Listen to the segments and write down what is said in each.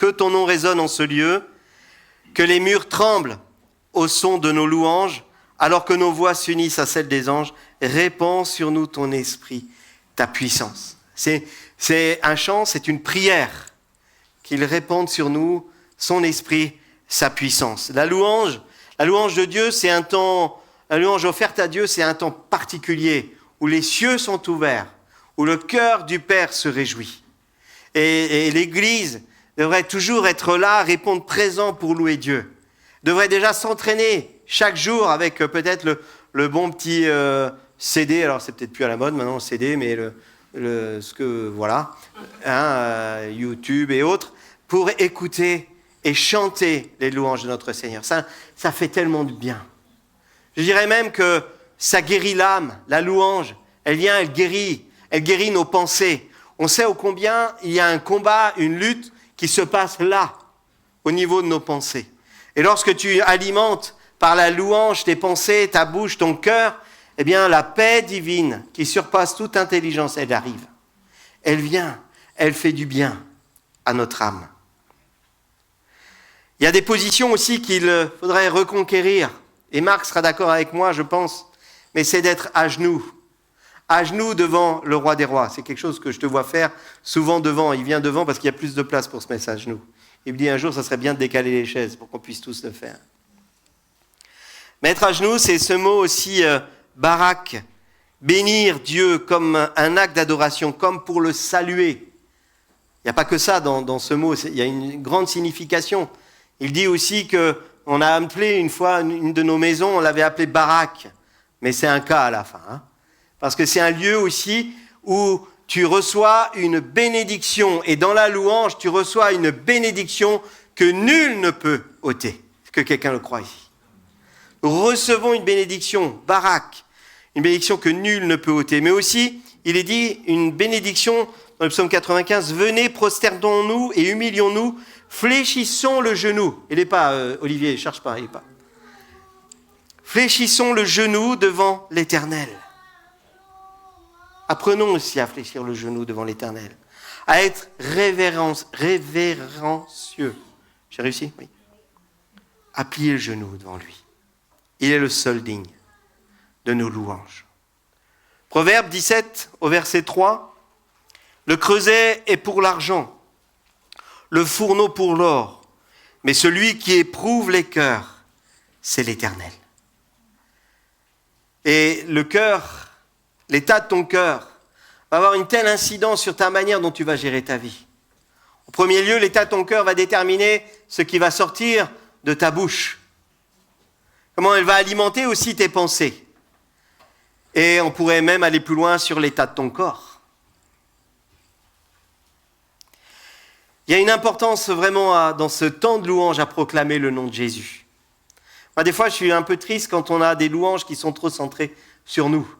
que ton nom résonne en ce lieu, que les murs tremblent au son de nos louanges, alors que nos voix s'unissent à celles des anges. Répands sur nous ton esprit, ta puissance. C'est un chant, c'est une prière qu'il répande sur nous son esprit, sa puissance. La louange de Dieu, c'est un temps, la louange offerte à Dieu, c'est un temps particulier où les cieux sont ouverts, où le cœur du Père se réjouit. Et l'Église devrait toujours être là, répondre présent pour louer Dieu. Devrait déjà s'entraîner chaque jour avec peut-être le bon petit CD. Alors c'est peut-être plus à la mode maintenant le CD, mais YouTube et autres, pour écouter et chanter les louanges de notre Seigneur. Ça fait tellement de bien. Je dirais même que ça guérit l'âme, la louange. Elle vient, elle guérit nos pensées. On sait ô combien il y a un combat, une lutte qui se passe là, au niveau de nos pensées. Et lorsque tu alimentes par la louange tes pensées, ta bouche, ton cœur, eh bien la paix divine qui surpasse toute intelligence, elle arrive. Elle vient, elle fait du bien à notre âme. Il y a des positions aussi qu'il faudrait reconquérir. Et Marc sera d'accord avec moi, je pense, mais c'est d'être à genoux devant le roi des rois. C'est quelque chose que je te vois faire souvent devant. Il vient devant parce qu'il y a plus de place pour se mettre à genoux. Il me dit un jour, ça serait bien de décaler les chaises pour qu'on puisse tous le faire. Mettre à genoux, c'est ce mot aussi barak. Bénir Dieu comme un acte d'adoration, comme pour le saluer. Il n'y a pas que ça dans ce mot, il y a une grande signification. Il dit aussi qu'on a appelé une fois une de nos maisons, on l'avait appelée barak. Mais c'est un cas à la fin. Parce que c'est un lieu aussi où tu reçois une bénédiction. Et dans la louange, tu reçois une bénédiction que nul ne peut ôter. Est-ce que quelqu'un le croit ici? Nous recevons une bénédiction, barak, une bénédiction que nul ne peut ôter. Mais aussi, il est dit une bénédiction dans le psaume 95, « Venez, prosternons-nous et humilions-nous, fléchissons le genou. » Il n'est pas, Olivier, ne cherche pas, il n'est pas. « Fléchissons le genou devant l'Éternel. » Apprenons aussi à fléchir le genou devant l'Éternel, à être révérencieux. J'ai réussi? Oui. À plier le genou devant lui. Il est le seul digne de nos louanges. Proverbe 17, au verset 3. Le creuset est pour l'argent, le fourneau pour l'or, mais celui qui éprouve les cœurs, c'est l'Éternel. Et le cœur, l'état de ton cœur, va avoir une telle incidence sur ta manière dont tu vas gérer ta vie. En premier lieu, l'état de ton cœur va déterminer ce qui va sortir de ta bouche. Comment elle va alimenter aussi tes pensées. Et on pourrait même aller plus loin sur l'état de ton corps. Il y a une importance vraiment dans ce temps de louange à proclamer le nom de Jésus. Moi, des fois, je suis un peu triste quand on a des louanges qui sont trop centrées sur nous.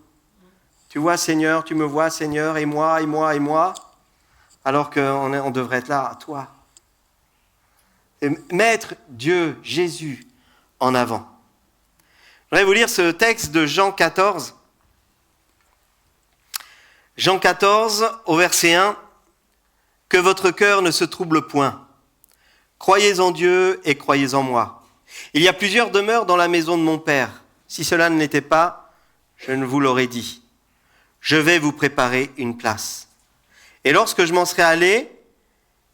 Tu vois, Seigneur, tu me vois, Seigneur, et moi, et moi, et moi, alors qu'on devrait être là, à toi. Et mettre Dieu, Jésus, en avant. Je voudrais vous lire ce texte de Jean 14. Jean 14, au verset 1. « Que votre cœur ne se trouble point. Croyez en Dieu et croyez en moi. Il y a plusieurs demeures dans la maison de mon Père. Si cela ne l'était pas, je ne vous l'aurais dit. Je vais vous préparer une place. Et lorsque je m'en serai allé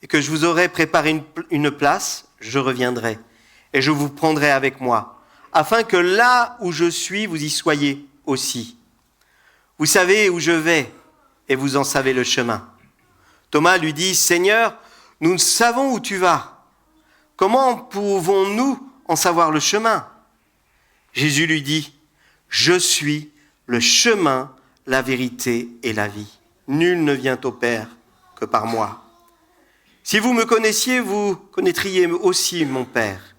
et que je vous aurai préparé une place, je reviendrai et je vous prendrai avec moi, afin que là où je suis, vous y soyez aussi. Vous savez où je vais et vous en savez le chemin. » Thomas lui dit, « Seigneur, nous savons où tu vas. Comment pouvons-nous en savoir le chemin ?» Jésus lui dit, « Je suis le chemin, la vérité et la vie. Nul ne vient au Père que par moi. Si vous me connaissiez, vous connaîtriez aussi mon Père.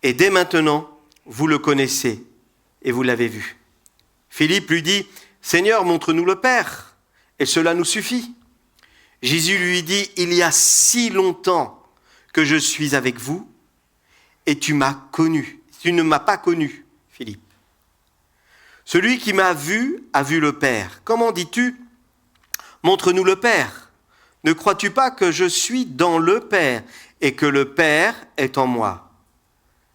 Et dès maintenant, vous le connaissez et vous l'avez vu. » Philippe lui dit, « Seigneur, montre-nous le Père, et cela nous suffit. » Jésus lui dit, « Il y a si longtemps que je suis avec vous, et tu m'as connu. Tu ne m'as pas connu, Philippe. Celui qui m'a vu a vu le Père. Comment dis-tu, montre-nous le Père? ne crois-tu pas que je suis dans le Père et que le Père est en moi?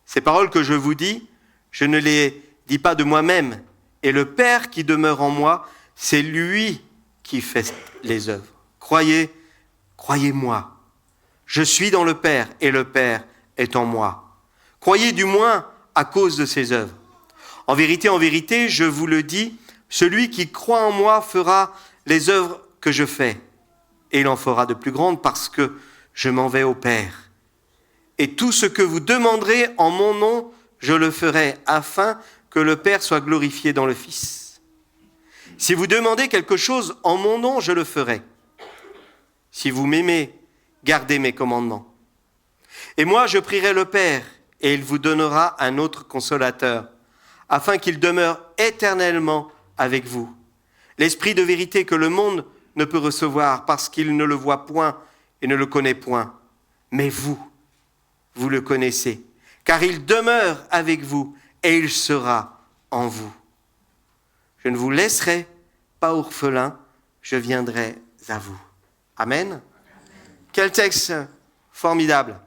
Ces paroles que je vous dis, je ne les dis pas de moi-même. Et le Père qui demeure en moi, c'est lui qui fait les œuvres. Croyez-moi. Je suis dans le Père et le Père est en moi. Croyez du moins à cause de ses œuvres. En vérité, je vous le dis, celui qui croit en moi fera les œuvres que je fais. Et il en fera de plus grandes parce que je m'en vais au Père. Et tout ce que vous demanderez en mon nom, je le ferai, afin que le Père soit glorifié dans le Fils. Si vous demandez quelque chose en mon nom, je le ferai. Si vous m'aimez, gardez mes commandements. Et moi, je prierai le Père, et il vous donnera un autre consolateur, afin qu'il demeure éternellement avec vous. L'Esprit de vérité que le monde ne peut recevoir, parce qu'il ne le voit point et ne le connaît point. Mais vous le connaissez, car il demeure avec vous et il sera en vous. Je ne vous laisserai pas orphelin, je viendrai à vous. Amen. Quel texte formidable.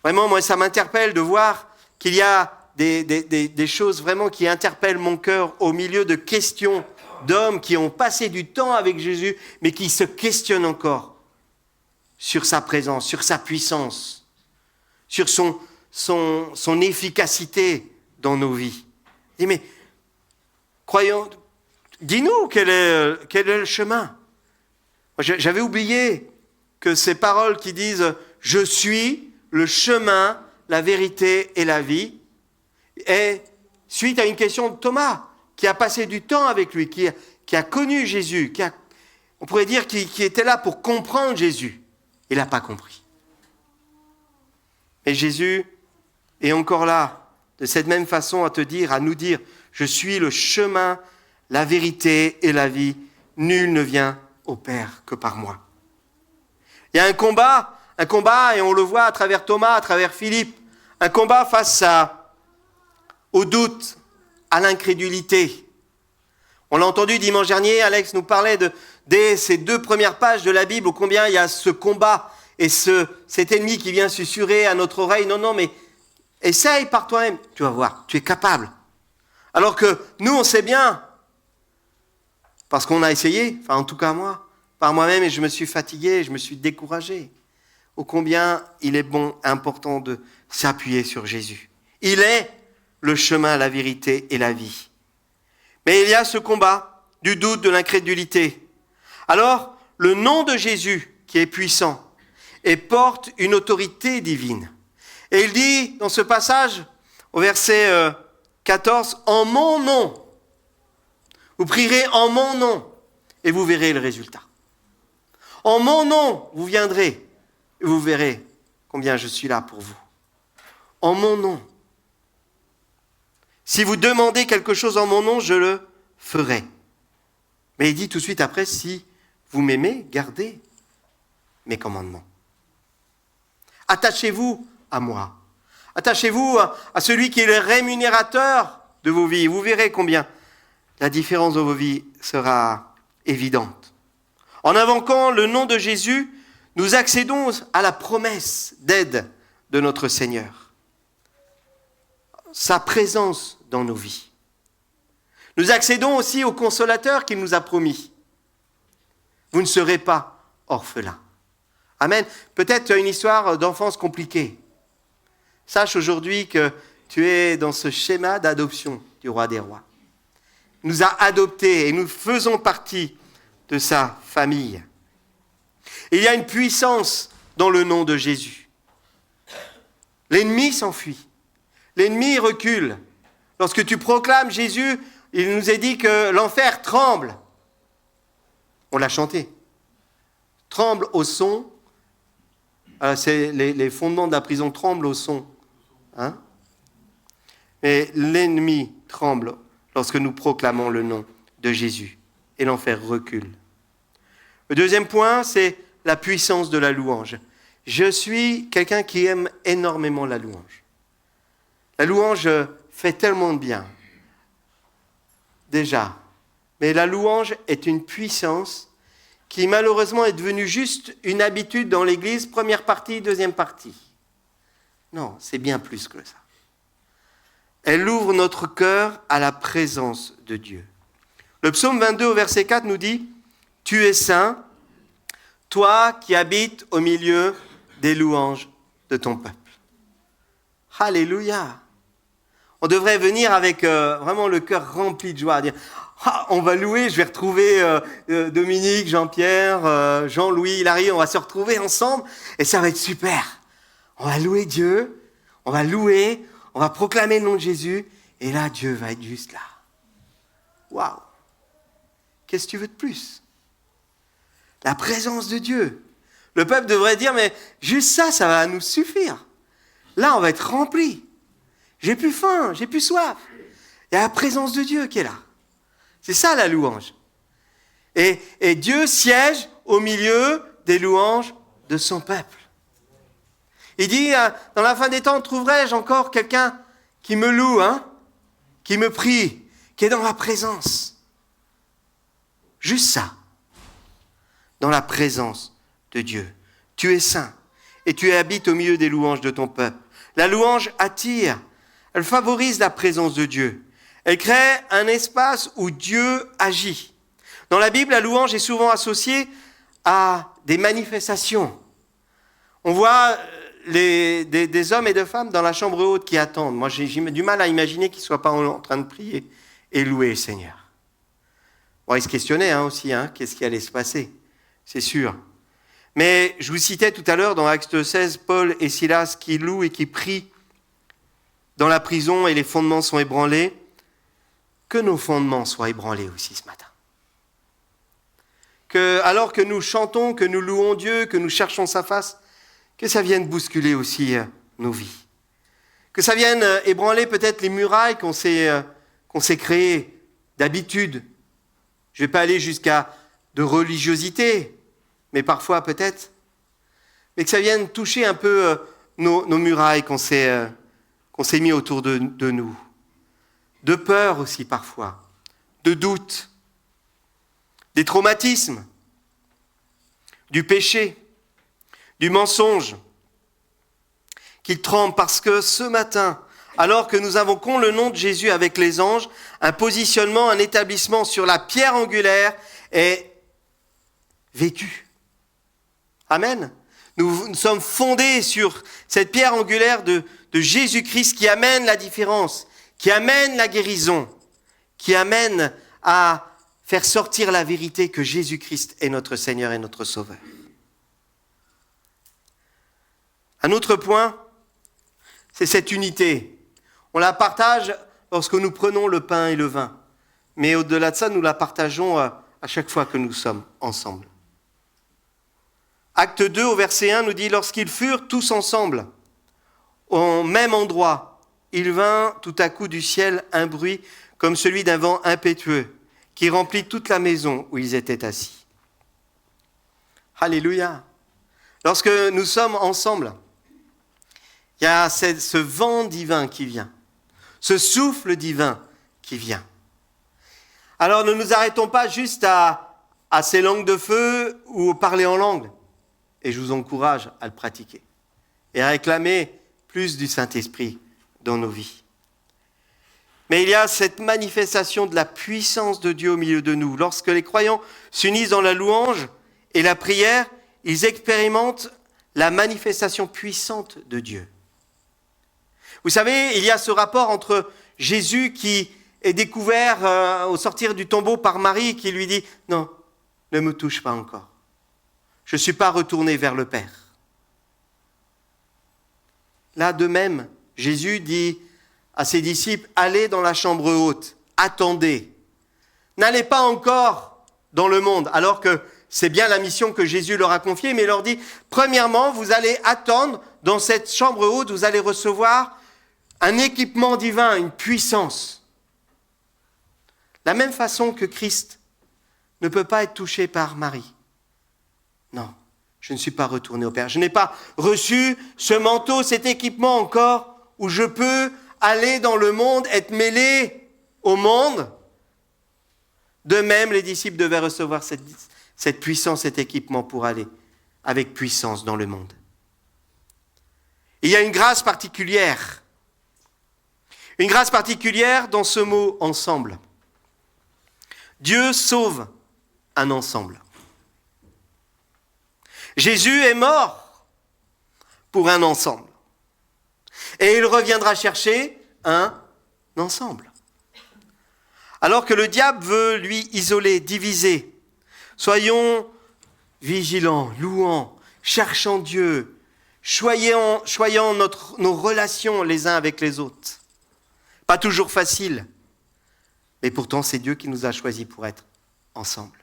Vraiment, moi, ça m'interpelle de voir qu'il y a des choses vraiment qui interpellent mon cœur au milieu de questions d'hommes qui ont passé du temps avec Jésus, mais qui se questionnent encore sur sa présence, sur sa puissance, sur son efficacité dans nos vies. Je dis, mais croyons, dis-nous quel est le chemin. J'avais oublié que ces paroles qui disent « Je suis le chemin, la vérité et la vie » est suite à une question de Thomas, qui a passé du temps avec lui, qui a connu Jésus, on pourrait dire qui était là pour comprendre Jésus. Il n'a pas compris. Et Jésus est encore là, de cette même façon, à nous dire, je suis le chemin, la vérité et la vie. Nul ne vient au Père que par moi. Il y a un combat, et on le voit à travers Thomas, à travers Philippe, un combat face au doute, à l'incrédulité. On l'a entendu dimanche dernier, Alex nous parlait dès ces 2 premières pages de la Bible, ô combien il y a ce combat et cet ennemi qui vient susurrer à notre oreille, non, mais essaye par toi-même, tu vas voir, tu es capable. Alors que nous, on sait bien, parce qu'on a essayé, enfin en tout cas moi, par moi-même, et je me suis fatigué, je me suis découragé. Ô combien il est bon, important de s'appuyer sur Jésus. Il est le chemin, la vérité et la vie. Mais il y a ce combat du doute, de l'incrédulité. Alors, le nom de Jésus, qui est puissant, et porte une autorité divine. Et il dit, dans ce passage, au verset 14, « En mon nom, vous prierez en mon nom, et vous verrez le résultat. En mon nom, vous viendrez, et vous verrez combien je suis là pour vous. En mon nom. Si vous demandez quelque chose en mon nom, je le ferai. » Mais il dit tout de suite après, « Si vous m'aimez, gardez mes commandements. » Attachez-vous à moi. Attachez-vous à celui qui est le rémunérateur de vos vies. Vous verrez combien la différence dans vos vies sera évidente. En invoquant le nom de Jésus, nous accédons à la promesse d'aide de notre Seigneur. Sa présence dans nos vies. Nous accédons aussi au consolateur qu'il nous a promis. Vous ne serez pas orphelins. Amen. Peut-être tu as une histoire d'enfance compliquée. Sache aujourd'hui que tu es dans ce schéma d'adoption du roi des rois. Il nous a adoptés et nous faisons partie de sa famille. Il y a une puissance dans le nom de Jésus. L'ennemi s'enfuit. L'ennemi recule. Lorsque tu proclames Jésus, il nous est dit que l'enfer tremble. On l'a chanté. Tremble au son. C'est les fondements de la prison tremblent au son. Hein? Mais l'ennemi tremble lorsque nous proclamons le nom de Jésus. Et l'enfer recule. Le deuxième point, c'est la puissance de la louange. Je suis quelqu'un qui aime énormément la louange. La louange fait tellement de bien. Déjà. Mais la louange est une puissance qui malheureusement est devenue juste une habitude dans l'Église, première partie, deuxième partie. Non, c'est bien plus que ça. Elle ouvre notre cœur à la présence de Dieu. Le psaume 22 au verset 4 nous dit « Tu es saint, toi qui habites au milieu des louanges de ton peuple. » Alléluia. On devrait venir avec vraiment le cœur rempli de joie, dire « On va louer, je vais retrouver Dominique, Jean-Pierre, Jean-Louis, Larry, on va se retrouver ensemble et ça va être super. On va louer Dieu, on va louer, on va proclamer le nom de Jésus et là, Dieu va être juste là. » Waouh! Qu'est-ce que tu veux de plus? La présence de Dieu. Le peuple devrait dire, mais juste ça, ça va nous suffire. Là, on va être rempli. J'ai plus faim, j'ai plus soif. Il y a la présence de Dieu qui est là. C'est ça la louange. Et Dieu siège au milieu des louanges de son peuple. Il dit, dans la fin des temps, trouverai-je encore quelqu'un qui me loue, qui me prie, qui est dans ma présence. Juste ça. Dans la présence de Dieu. Tu es saint et tu habites au milieu des louanges de ton peuple. La louange attire, elle favorise la présence de Dieu. Elle crée un espace où Dieu agit. Dans la Bible, la louange est souvent associée à des manifestations. On voit des hommes et des femmes dans la chambre haute qui attendent. Moi, j'ai du mal à imaginer qu'ils ne soient pas en train de prier et louer le Seigneur. Bon, ils se questionnaient aussi, qu'est-ce qui allait se passer, c'est sûr. Mais je vous citais tout à l'heure dans Actes 16, Paul et Silas qui louent et qui prient dans la prison et les fondements sont ébranlés. Que nos fondements soient ébranlés aussi ce matin. Que, alors que nous chantons, que nous louons Dieu, que nous cherchons sa face, que ça vienne bousculer aussi nos vies. Que ça vienne ébranler peut-être les murailles qu'on s'est créées d'habitude. Je ne vais pas aller jusqu'à de religiosité, mais parfois peut-être. Mais que ça vienne toucher un peu nos murailles qu'on s'est mis autour de nous. De peur aussi parfois, de doute, des traumatismes, du péché, du mensonge, qu'ils tremblent parce que ce matin, alors que nous invoquons le nom de Jésus avec les anges, un positionnement, un établissement sur la pierre angulaire est vécu. Amen. Nous sommes fondés sur cette pierre angulaire de Jésus-Christ qui amène la différence, qui amène la guérison, qui amène à faire sortir la vérité que Jésus-Christ est notre Seigneur et notre Sauveur. Un autre point, c'est cette unité. On la partage lorsque nous prenons le pain et le vin. Mais au-delà de ça, nous la partageons à chaque fois que nous sommes ensemble. Acte 2 au verset 1 nous dit « Lorsqu'ils furent tous ensemble, au même endroit, il vint tout à coup du ciel un bruit comme celui d'un vent impétueux qui remplit toute la maison où ils étaient assis. » Alléluia. Lorsque nous sommes ensemble, il y a ce vent divin qui vient, ce souffle divin qui vient. Alors ne nous arrêtons pas juste à ces langues de feu ou parler en langue. Et je vous encourage à le pratiquer et à réclamer plus du Saint-Esprit dans nos vies. Mais il y a cette manifestation de la puissance de Dieu au milieu de nous. Lorsque les croyants s'unissent dans la louange et la prière, ils expérimentent la manifestation puissante de Dieu. Vous savez, il y a ce rapport entre Jésus qui est découvert au sortir du tombeau par Marie qui lui dit « Non, ne me touche pas encore. Je ne suis pas retourné vers le Père. » Là, de même, Jésus dit à ses disciples, allez dans la chambre haute, attendez. N'allez pas encore dans le monde, alors que c'est bien la mission que Jésus leur a confiée, mais il leur dit, premièrement, vous allez attendre dans cette chambre haute, vous allez recevoir un équipement divin, une puissance. La même façon que Christ ne peut pas être touché par Marie. Non, je ne suis pas retourné au Père. Je n'ai pas reçu ce manteau, cet équipement encore, où je peux aller dans le monde, être mêlé au monde. De même, les disciples devaient recevoir cette puissance, cet équipement pour aller avec puissance dans le monde. Il y a une grâce particulière dans ce mot « ensemble ». Dieu sauve un ensemble. Jésus est mort pour un ensemble. Et il reviendra chercher un ensemble. Alors que le diable veut, lui, isoler, diviser, soyons vigilants, louants, cherchant Dieu, choyant nos relations les uns avec les autres. Pas toujours facile, mais pourtant c'est Dieu qui nous a choisis pour être ensemble.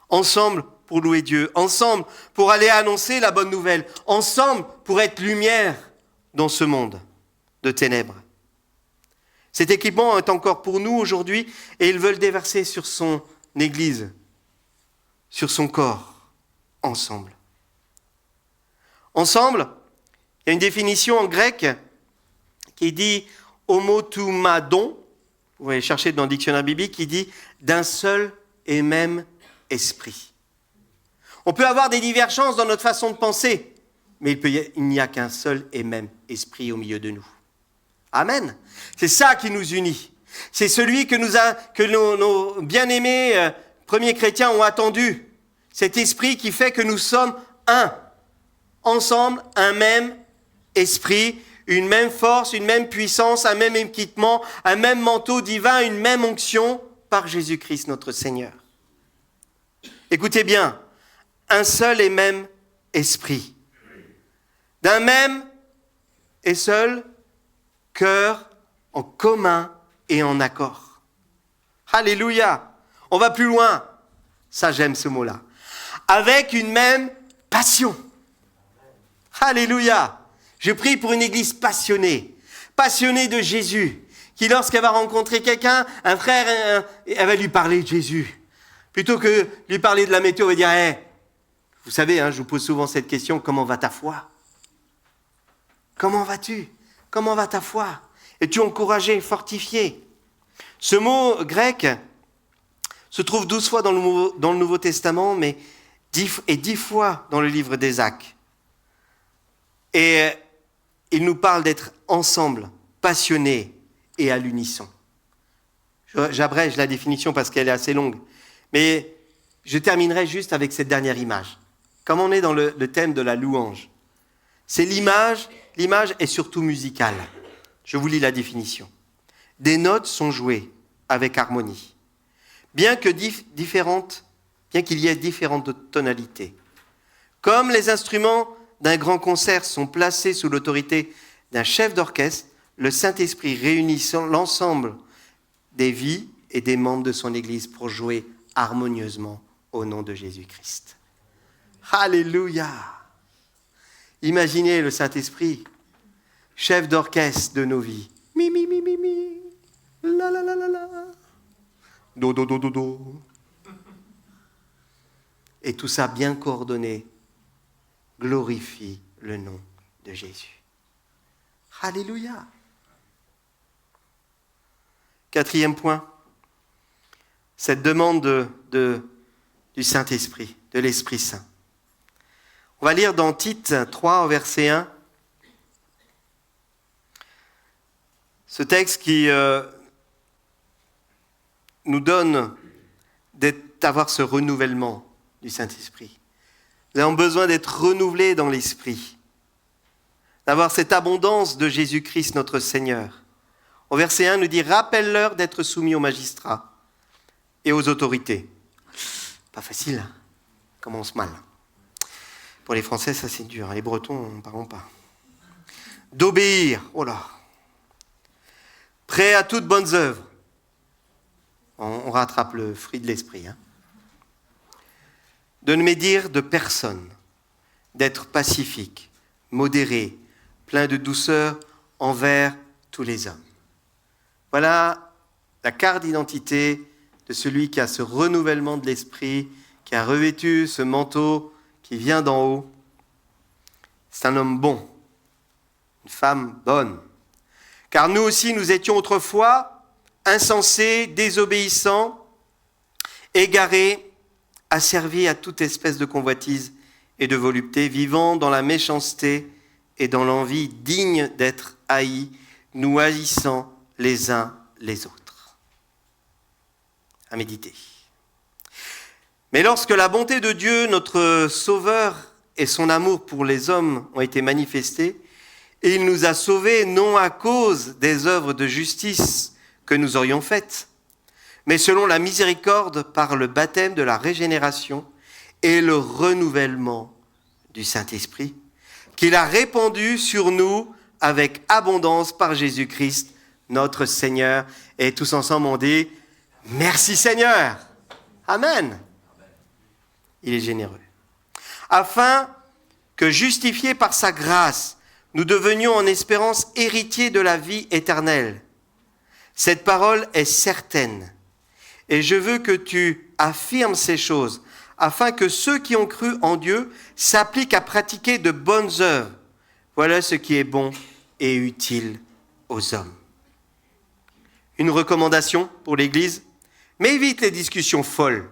Ensemble pour louer Dieu, ensemble pour aller annoncer la bonne nouvelle, ensemble pour être lumière dans ce monde de ténèbres. Cet équipement est encore pour nous aujourd'hui et il veut le déverser sur son Église, sur son corps, ensemble. Ensemble, il y a une définition en grec qui dit homotumadon, vous pouvez chercher dans le dictionnaire biblique, qui dit d'un seul et même esprit. On peut avoir des divergences dans notre façon de penser, mais il n'y a qu'un seul et même esprit au milieu de nous. Amen. C'est ça qui nous unit. C'est celui que nos bien-aimés premiers chrétiens ont attendu. Cet esprit qui fait que nous sommes un. Ensemble, un même esprit, une même force, une même puissance, un même équipement, un même manteau divin, une même onction par Jésus-Christ notre Seigneur. Écoutez bien, un seul et même esprit, d'un même et seul cœur en commun et en accord. Alléluia. On va plus loin. Ça, j'aime ce mot-là. Avec une même passion. Alléluia. Je prie pour une église passionnée de Jésus, qui lorsqu'elle va rencontrer quelqu'un, un frère, elle va lui parler de Jésus. Plutôt que lui parler de la météo, elle va dire, vous savez, je vous pose souvent cette question, comment va ta foi ? Comment vas-tu ? Comment va ta foi ? Es-tu encouragé, fortifié ? Ce mot grec se trouve 12 fois dans le Nouveau Testament, mais 10 fois dans le livre d'Ésaque. Et il nous parle d'être ensemble, passionnés et à l'unisson. J'abrège la définition parce qu'elle est assez longue, mais je terminerai juste avec cette dernière image. Comme on est dans le thème de la louange, c'est l'image est surtout musicale. Je vous lis la définition. Des notes sont jouées avec harmonie, bien qu'il y ait différentes tonalités. Comme les instruments d'un grand concert sont placés sous l'autorité d'un chef d'orchestre, le Saint-Esprit réunit l'ensemble des vies et des membres de son Église pour jouer harmonieusement au nom de Jésus-Christ. Alléluia! Imaginez le Saint-Esprit, chef d'orchestre de nos vies. Mi, mi, mi, mi, mi. La, la, la, la, la. Do, do, do, do, do. Et tout ça bien coordonné glorifie le nom de Jésus. Alléluia. 4e point, cette demande du Saint-Esprit, de l'Esprit Saint. On va lire dans Tite 3 au verset 1, ce texte qui nous donne d'avoir ce renouvellement du Saint-Esprit. Nous avons besoin d'être renouvelés dans l'Esprit, d'avoir cette abondance de Jésus-Christ notre Seigneur. Au verset 1, nous dit « Rappelle-leur d'être soumis aux magistrats et aux autorités. » Pas facile, hein ? Commence mal. Pour les Français, ça c'est dur. Les Bretons, n'en parlons pas. D'obéir, oh là. Prêt à toutes bonnes œuvres. On rattrape le fruit de l'esprit. Hein. De ne médire de personne, d'être pacifique, modéré, plein de douceur envers tous les hommes. Voilà la carte d'identité de celui qui a ce renouvellement de l'esprit, qui a revêtu ce manteau qui vient d'en haut. C'est un homme bon, une femme bonne. Car nous aussi, nous étions autrefois insensés, désobéissants, égarés, asservis à toute espèce de convoitise et de volupté, vivant dans la méchanceté et dans l'envie, dignes d'être haïs, nous haïssant les uns les autres. À méditer. Mais lorsque la bonté de Dieu, notre Sauveur, et son amour pour les hommes ont été manifestés, et il nous a sauvés non à cause des œuvres de justice que nous aurions faites, mais selon la miséricorde par le baptême de la régénération et le renouvellement du Saint-Esprit, qu'il a répandu sur nous avec abondance par Jésus-Christ, notre Seigneur. Et tous ensemble on dit « Merci Seigneur !» Amen. Il est généreux. Afin que, justifiés par sa grâce, nous devenions en espérance héritiers de la vie éternelle. Cette parole est certaine. Et je veux que tu affirmes ces choses, afin que ceux qui ont cru en Dieu s'appliquent à pratiquer de bonnes œuvres. Voilà ce qui est bon et utile aux hommes. Une recommandation pour l'Église, mais évite les discussions folles,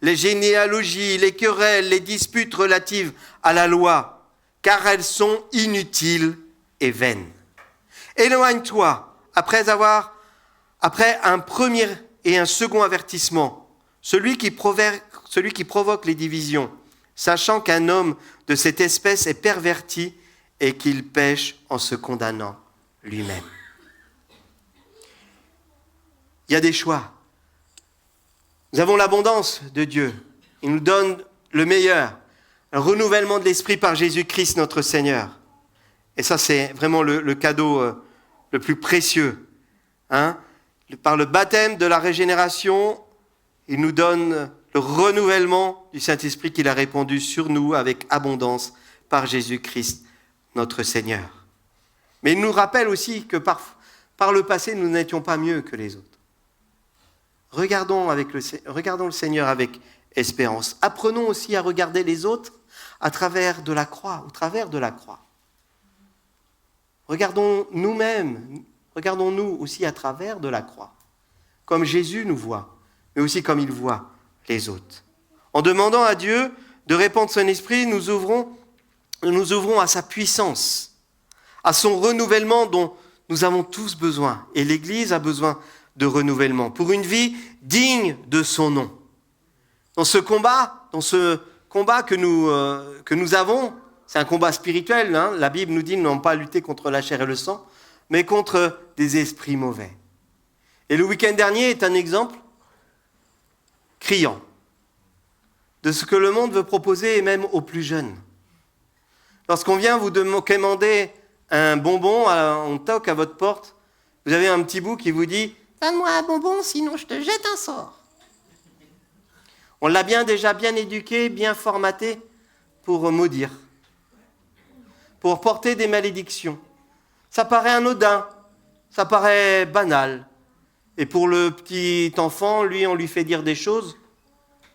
les généalogies, les querelles, les disputes relatives à la loi, car elles sont inutiles et vaines. Éloigne-toi, après un premier et un second avertissement, celui qui provoque les divisions, sachant qu'un homme de cette espèce est perverti et qu'il pêche en se condamnant lui-même. Il y a des choix. Nous avons l'abondance de Dieu. Il nous donne le meilleur, un renouvellement de l'esprit par Jésus-Christ notre Seigneur. Et ça, c'est vraiment le cadeau le plus précieux. Par le baptême de la régénération, il nous donne le renouvellement du Saint-Esprit qu'il a répandu sur nous avec abondance par Jésus-Christ notre Seigneur. Mais il nous rappelle aussi que par le passé, nous n'étions pas mieux que les autres. Regardons le Seigneur avec espérance. Apprenons aussi à regarder les autres à travers de la croix, au travers de la croix. Regardons-nous aussi à travers de la croix, comme Jésus nous voit, mais aussi comme il voit les autres. En demandant à Dieu de répandre son esprit, nous ouvrons à sa puissance, à son renouvellement dont nous avons tous besoin. Et l'Église a besoin de renouvellement pour une vie digne de son nom. Dans ce combat que nous avons, c'est un combat spirituel. La Bible nous dit nous n'avons pas à lutter contre la chair et le sang, mais contre des esprits mauvais. Et le week-end dernier est un exemple criant de ce que le monde veut proposer, et même aux plus jeunes. Lorsqu'on vient vous demander un bonbon, on toque à votre porte, vous avez un petit bout qui vous dit « Donne-moi un bonbon, sinon je te jette un sort ». On l'a déjà bien éduqué, bien formaté pour maudire, pour porter des malédictions. Ça paraît anodin, ça paraît banal. Et pour le petit enfant, on lui fait dire des choses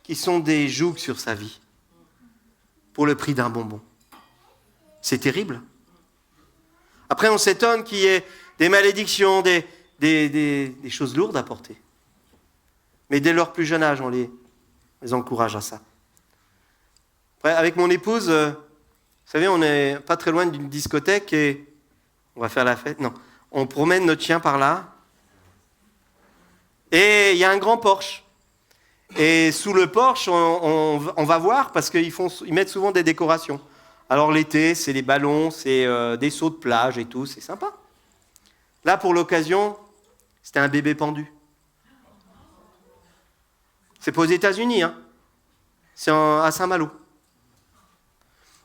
qui sont des jougs sur sa vie, pour le prix d'un bonbon. C'est terrible. Après, on s'étonne qu'il y ait des malédictions, des choses lourdes à porter. Mais dès leur plus jeune âge, on les encourage à ça. Après, avec mon épouse, vous savez, on n'est pas très loin d'une discothèque et on va faire la fête. Non, on promène notre chien par là. Et il y a un grand porche. Et sous le porche, on va voir parce qu'ils mettent souvent des décorations. Alors l'été, c'est les ballons, c'est des seaux de plage et tout, c'est sympa. Là, pour l'occasion, c'était un bébé pendu. C'est pas aux États-Unis, c'est à Saint-Malo.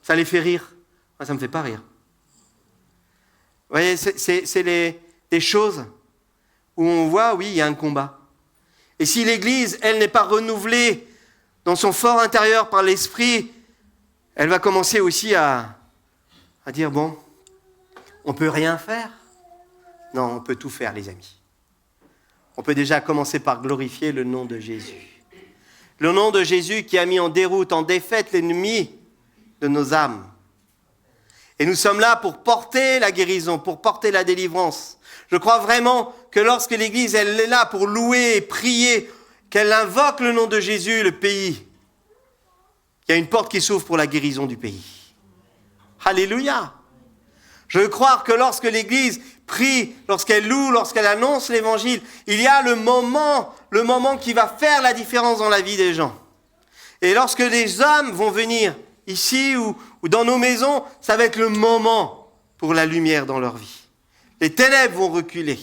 Ça les fait rire. Moi, ça me fait pas rire. Vous voyez, c'est des choses où on voit, oui, il y a un combat. Et si l'Église, elle n'est pas renouvelée dans son fort intérieur par l'Esprit, elle va commencer aussi à dire, bon, on peut rien faire. Non, on peut tout faire, les amis. On peut déjà commencer par glorifier le nom de Jésus. Le nom de Jésus qui a mis en déroute, en défaite l'ennemi de nos âmes. Et nous sommes là pour porter la guérison, pour porter la délivrance. Je crois vraiment que lorsque l'Église, elle est là pour louer et prier, qu'elle invoque le nom de Jésus, le pays il y a une porte qui s'ouvre pour la guérison du pays. Alléluia! Je veux croire que lorsque l'Église prie, lorsqu'elle loue, lorsqu'elle annonce l'Évangile, il y a le moment qui va faire la différence dans la vie des gens. Et lorsque les hommes vont venir ici ou dans nos maisons, ça va être le moment pour la lumière dans leur vie. Les ténèbres vont reculer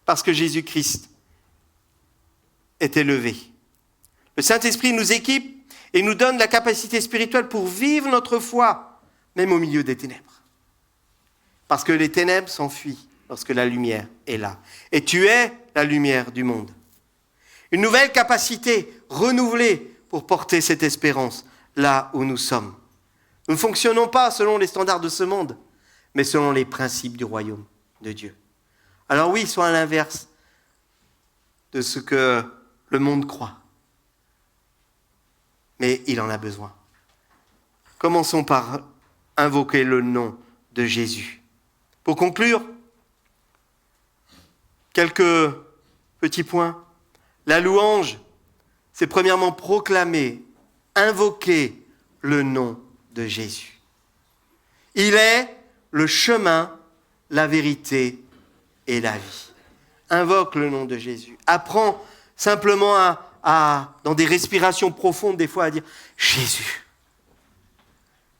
parce que Jésus-Christ est élevé. Le Saint-Esprit nous équipe et nous donne la capacité spirituelle pour vivre notre foi, même au milieu des ténèbres. Parce que les ténèbres s'enfuient lorsque la lumière est là. Et tu es la lumière du monde. Une nouvelle capacité renouvelée pour porter cette espérance là où nous sommes. Nous ne fonctionnons pas selon les standards de ce monde, mais selon les principes du royaume de Dieu. Alors oui, soit à l'inverse de ce que le monde croit. Mais il en a besoin. Commençons par invoquer le nom de Jésus. Pour conclure, quelques petits points. La louange, c'est premièrement proclamer, invoquer le nom de Jésus. Il est le chemin, la vérité et la vie. Invoque le nom de Jésus. Apprends simplement dans des respirations profondes, des fois, à dire « Jésus ».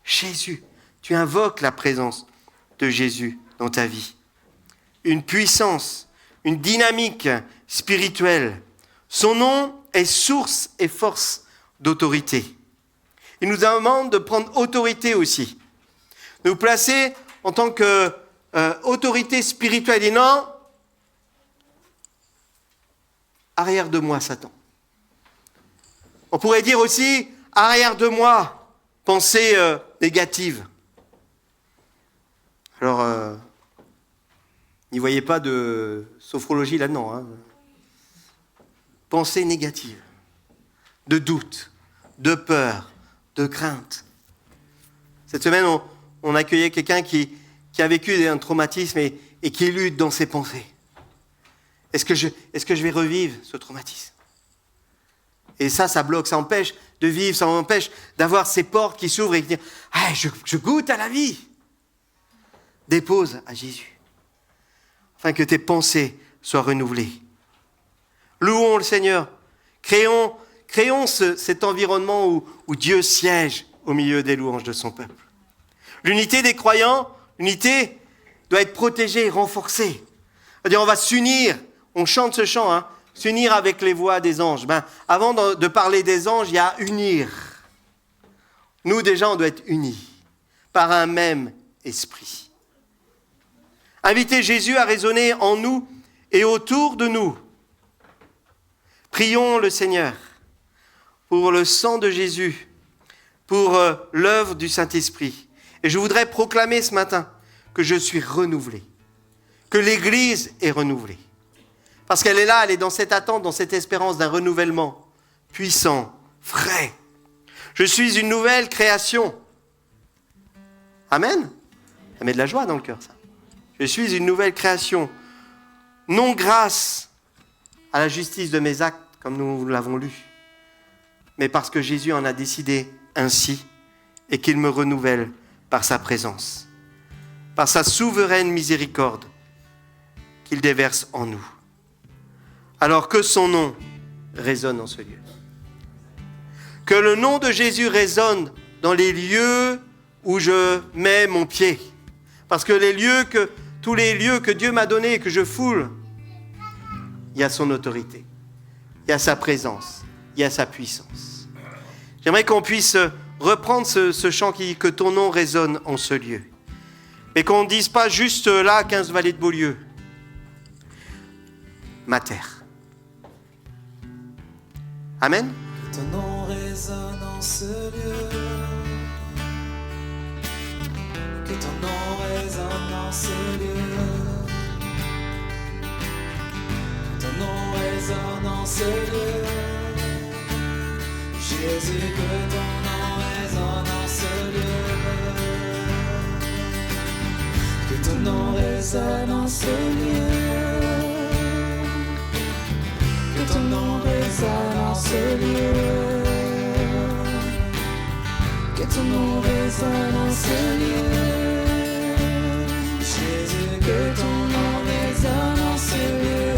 Jésus. Tu invoques la présence de Jésus dans ta vie. Une puissance, une dynamique spirituelle. Son nom est source et force d'autorité. Il nous demande de prendre autorité aussi. Nous placer en tant qu'autorité spirituelle. Et non, arrière de moi, Satan. On pourrait dire aussi, arrière de moi, pensée négative. Alors, n'y voyez pas de sophrologie là-dedans. Hein. Pensée négative, de doute, de peur, de crainte. Cette semaine, on accueillait quelqu'un qui a vécu un traumatisme et qui lutte dans ses pensées. Est-ce que je vais revivre ce traumatisme ? Et ça bloque, ça empêche de vivre, ça empêche d'avoir ces portes qui s'ouvrent et qui disent « Ah, je goûte à la vie !» Dépose à Jésus, afin que tes pensées soient renouvelées. Louons le Seigneur. Créons cet environnement où Dieu siège au milieu des louanges de son peuple. L'unité des croyants, l'unité doit être protégée et renforcée. C'est-à-dire, on va s'unir, on chante ce chant, s'unir avec les voix des anges. Avant de parler des anges, il y a unir. Nous, déjà, on doit être unis par un même esprit. Inviter Jésus à résonner en nous et autour de nous. Prions le Seigneur pour le sang de Jésus, pour l'œuvre du Saint-Esprit. Et je voudrais proclamer ce matin que je suis renouvelé, que l'Église est renouvelée. Parce qu'elle est là, elle est dans cette attente, dans cette espérance d'un renouvellement puissant, frais. Je suis une nouvelle création. Amen. Ça met de la joie dans le cœur, ça. Je suis une nouvelle création, non grâce à la justice de mes actes, comme nous l'avons lu, mais parce que Jésus en a décidé ainsi et qu'il me renouvelle par sa présence, par sa souveraine miséricorde qu'il déverse en nous. Alors que son nom résonne en ce lieu. Que le nom de Jésus résonne dans les lieux où je mets mon pied. Parce que tous les lieux que Dieu m'a donnés et que je foule, il y a son autorité, il y a sa présence, il y a sa puissance. J'aimerais qu'on puisse reprendre ce chant que ton nom résonne en ce lieu. Et qu'on ne dise pas juste là, 15 vallées de Beaulieu. Ma terre. Amen. Que ton nom résonne en ce lieu. Que ton nom résonne en ce lieu. Que ton nom résonne en ce lieu. Jésus, que ton nom résonne en ce lieu. Que ton nom résonne en ce lieu. Que ton nom résonne en ce lieu. ton nom résonne en ce lieu. Jésus, que ton nom résonne en ce lieu.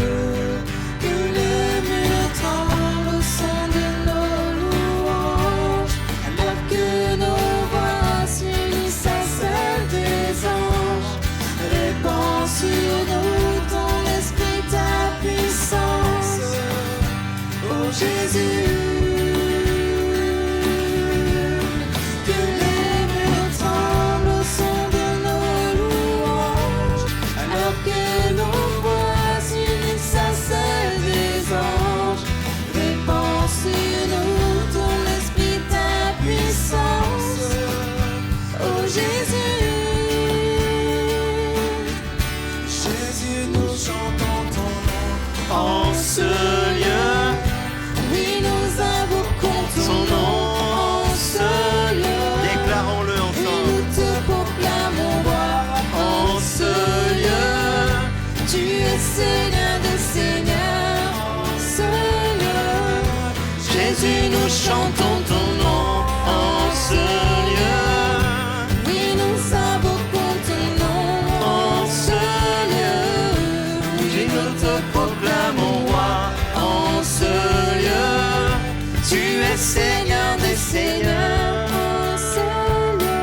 Que les murs tremblent au son de nos louanges, alors que nos voix s'unissent à celles des anges. Répands sur nous ton esprit, ta puissance, oh Jésus. Nous chantons ton nom en ce lieu. Oui, nous invoquons ton nom En ce lieu. Oui, nous te proclamons roi en ce lieu. Tu es Seigneur des seigneurs. en ce lieu.